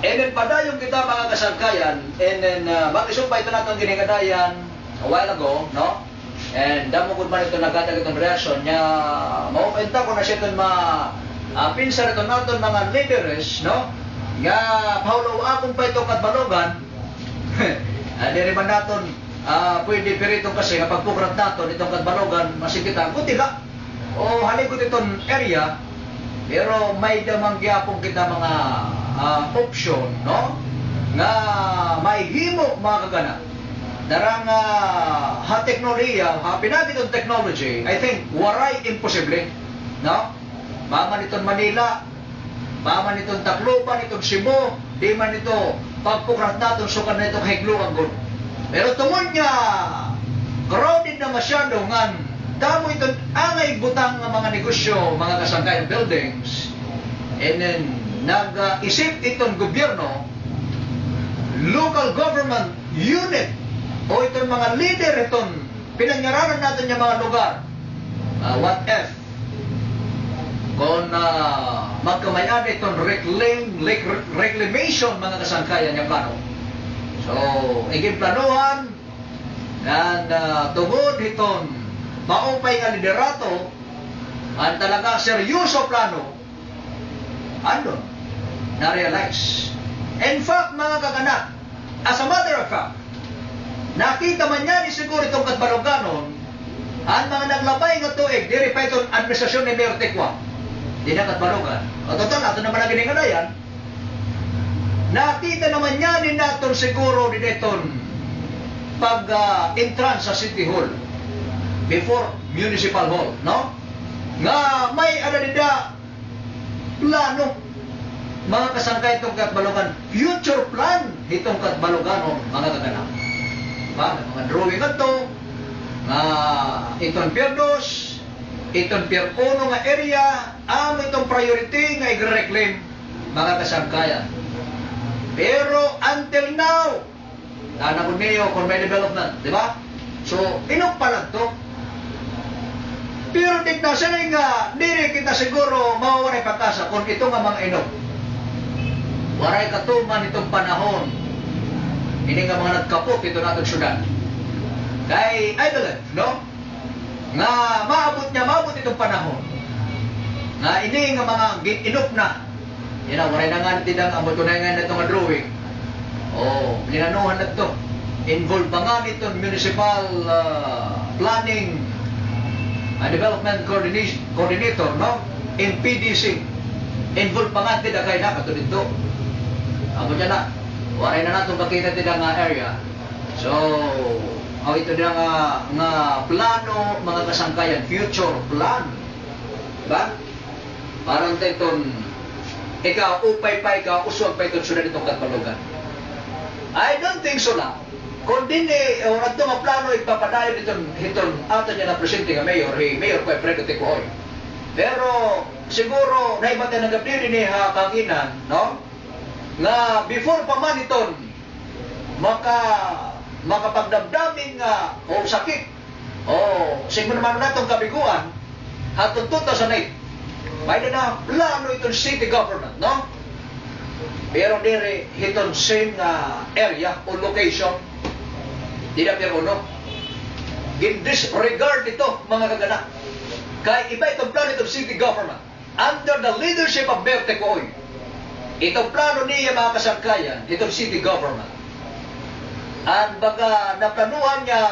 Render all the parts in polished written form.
And then padayon kita mga kasangkayan, and then mag-isumpay ito natin ginikadayan a while ago, no? And damo gud man ito nagkadag itong reaksyon niya, maupenta ko na siya itong pinsa ito natin mga leaders, no? Nga paulo akong pa ito katbalogan, diri man natin pwede pirito kasi nga pagpukrat natin itong katbalogan, masigita, kuti ka, o halikot itong area, pero may damang gyapon kita mga option, no? Nga may himo mga kagana. Darang teknolohiya, pinagi itong technology, I think, waray imposible, no? Maman itong Manila, maman itong Tacloban, itong Cebu, di man ito pagpukrat natin sukan na itong higluang good. Pero tungod nga, crowded na masyado nga, damo itong angay butang ng mga negosyo, mga kasangkayan buildings, and then nag-isip itong gobyerno, local government unit, o itong mga leader itong pinangyaranan natin yung mga lugar, what if, kung magkamayan itong reclamation mga kasangkayan yung plano. So, iging planuhan, and tungod itong maupay nga liderato, ang talaga seryoso plano, ano, na-realize. In fact, mga kaganak, as a matter of fact, nakita man niya ni siguro itong katbaloganon, ang mga naglabay nga tuig, diri pa itong administrasyon ni Mayor Tekwa, di na katbalogan. O total, ato naman ang giningalayan, nakita naman niya ni naton siguro din itong pag-entrance sa City Hall, before Municipal Hall, no? Nga may adadida plano, mga kasangkay itong katbalogan, future plan itong katbalogan, mga kaganak. Mga drawing ito, itong Pier 2, itong Pier 1 nga area, itong priority nga i-reclaim, mga kasangkayan. Pero until now, nagun niyo kung may development, di ba? So, inok pa lang to. Pero tignan sila nga, diri kita siguro mawawaray pagkasa kung ito nga mga inok. Waray katuman itong panahon. Ini nga mga nagkapot ito natong syudad. Kay, I believe, no? Nga maabot itong panahon. Nga ini nga mga inok na. Yan na, waray na nga tinang abot ko na nga itong drawing. Oh, linanuhan na ito. Involved pa nga itong municipal planning development coordinator, no? In PDC. Involved pa nga tida kay na kato dito. Amo dyan na. Waray na natong makita tida nga area. So, ito na nga plano, mga kasangkayan, future plan. Diba? Parang itong ikaw, upay pa ikaw, uswag pa itong sunod itong katbalogan. I don't think so lang. Kung din o nagto nga plano ipapadayon itong ato niya na presidente nga mayor, Mayor ko Alfredo Tecoy. Pero siguro naibatan ng gabi ni Kanginan, no? Nga before pa man itong makapagdamdaming o sakit o siguro naman na itong kabiguan at 2008 may na plano itong city government, no? Pero diri itong same area o location di na pero no, disregard ito mga kaganak. Kaya iba itong plano itong city government under the leadership of Mayor Tecoy. Itong plano niya mga kasangkayan, itong city government. At baga naplanuhan niya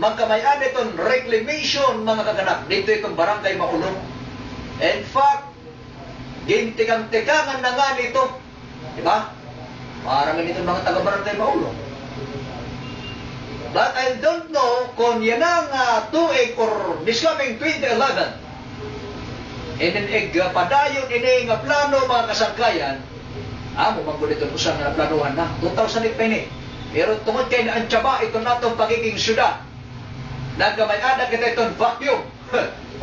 magkamayan itong reclamation mga kaganak dito itong barangay Maulong. In fact, gintikang-tikangan na nga nito, di ba? Parang itong mga taga-barangay Maulong. But I don't know kung yan ang tuig or this coming 2011 in padayon ini nga plano mga kasangkayan, mumanggo dito po sa planuhan na 2008 pa ini. Pero tungod kay na ang tiyaba ito natong pagiging syudad, nagkamay-anak kita itong vacuum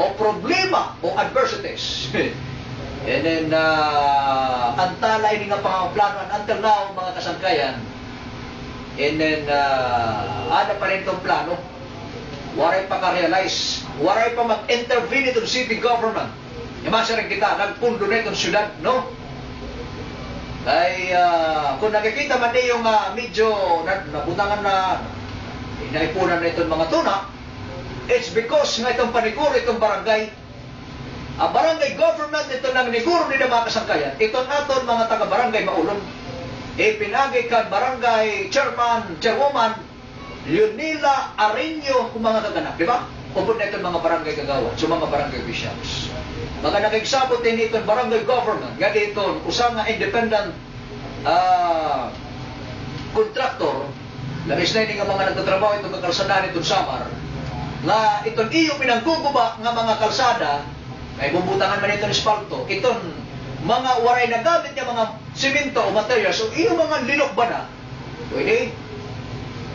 o problema o adversities. And then antala ini nga pangaplanuan until now mga kasangkayan. And then ada pa rin itong plano, waray pa ka-realize, waray pa mag-intervene itong city government. Imasa rin kita, nagpundo na itong syudad, no? Ay, kung nakikita man din yung medyo nabutangan na inaipunan na itong mga tuna, it's because nga itong paniguro, itong barangay, barangay government, ito nang niguro din ang mga kasangkayan, itong aton mga taga-barangay maulong, ipinagay kan barangay chairman, chairwoman, Leonila Areño, kung mga kaganap, di ba? Upod na itong mga barangay kagawad, so mga barangay officials. Mga nakigsabot din itong barangay government, nga dito, usang independent contractor, labis na yung mga nagtatrabaho itong mga kalsada nitong Samar, nga itong iyo pinangguguba nga mga kalsada, ay bumbutangan man itong espalto, itong mga waray na gamit niya mga simento o materials, so iyo mga linok ba na, pwede,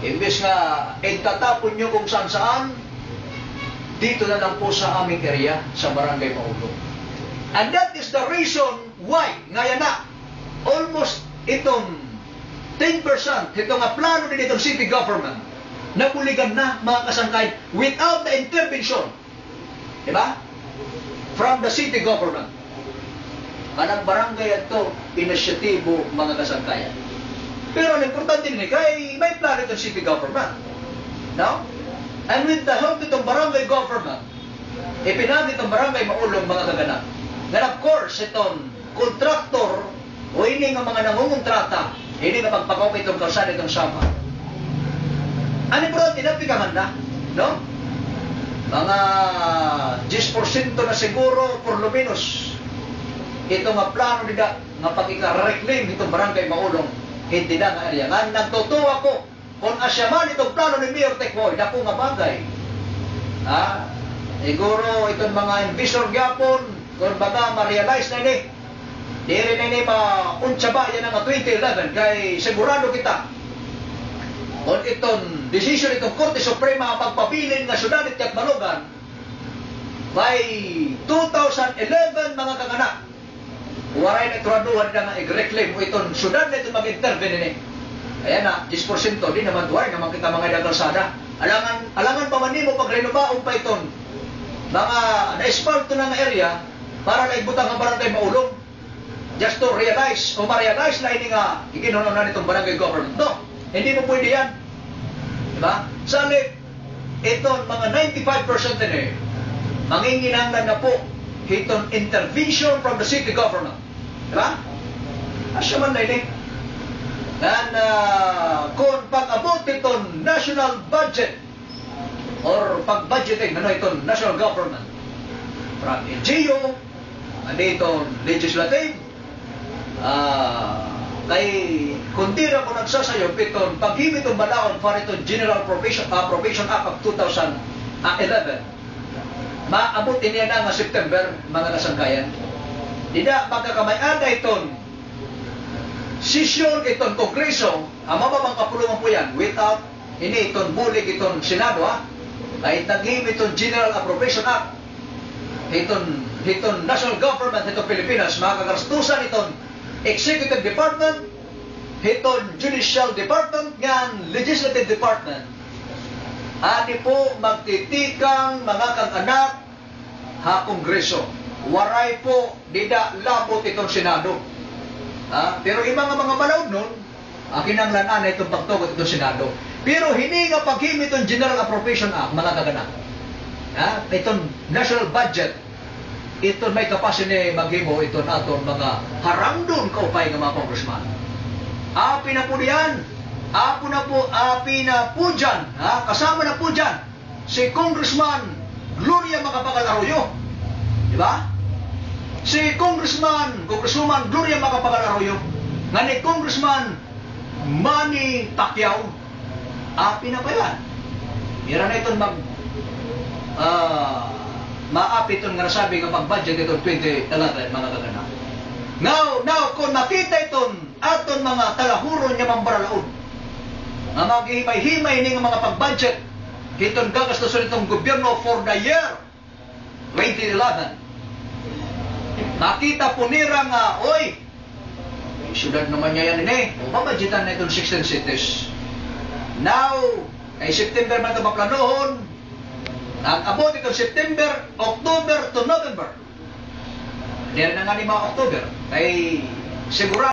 imbes nga itatapon nyo kung saan-saan, dito na lang po sa aming area, sa Barangay Maulong. And that is the reason why, ngayon na, almost itong 10%, itong plano din itong city government, napuligan na mga kasangkayan without the intervention, di ba? From the city government. Manang barangay ito, inisyatibo mga kasangkayan. Pero ang importante din, kaya may plano itong city government. No? And with the help itong barangay government, ipinag itong barangay Maulong mga kaganap. And of course, itong kontraktor o hindi nga mga nangungontrata, hindi nga magpakaw itong kalsada itong Samar. Ano po natin, napigaman na, no? Mga 10% na siguro, por lo menos, ito nga plano nila, nga pag-ika-reclaim itong barangay Maulong, hindi na nga area. Nga nagtutuwa ko, kung asyaman itong plano ni Mayor Tekboy, na po nga bagay. Siguro itong mga investor gyapon, kung baga ma-realize na ini, di rin na ini ma-untsaba yan nga 2011, kay sigurado kita, kung itong decision itong Korte Suprema pagpabilin nga syudad at Tagbalugan, by 2011 mga kaganak, waray na turaduhan na nga i-reclaim mo itong syudad na itong mag-intervene ini. Ayan na, 10% di naman duwari naman kita mga dagalsada. Alangan pa man mo pag-renovaon pa itong mga na-espalto na nga area para naibutang ang barangay Maulong. Just to realize o ma-realize na ini nga ikinunan itong barangay government. No, hindi mo pwede yan. Diba? Salip, itong mga 95% din manginginanglan na po itong intervention from the city government. Diba? Asya man na ini. And kung pag-abot itong national budget or pag-budgeting itong national government from LGU and itong legislative, kay kundi na ko nagsasayop itong paghimit itong balaon para itong General Appropriation Act of 2011, maabot niya na nga September mga kasangkayan. Dida magkakamay-ada itong session itong Kongreso, ang mababang kapulungan po yan, without ini itong bulig itong Senado, ay taghim itong General Appropriation Act, itong National Government itong Pilipinas, makakarastusan itong Executive Department, itong Judicial Department, ng Legislative Department. Ani po magtitikang mga kang-anak Kongreso. Waray po, dida labot itong Senado. Pero ibang mga balaod nun, kinanglan na itong pagtugot itong Senado. Pero hindi nga paghim itong General Appropriation Act, mga kaganak. Itong national budget, ito may capacity maghimo itong atong mga harangdon kaupay ng mga congressman. Api na po diyan. Api na po dyan. Kasama na po dyan si Congressman Gloria Macapagal Arroyo. Diba? Si Congresswoman Gloria Macapagal Arroyo, nga ni Congressman Manny Pacquiao, api na pa yan. Mira na itong maapi itong nga nasabi nga pag-budget itong 2011, mga kaganak. Now, kung nakita itong aton mga talahuron niya mambaralaon, nga maghihimay-himay ni mga pag-budget, itong gagastusin itong gobyerno for the year 2011, nakita po nira nga, oy, syudad naman niya yan o babadgetan na itong 16 cities. Now, ay September man ito maplanohon, nag-abot itong September, October to November. Diyan na nga ni mga October, ay sigurado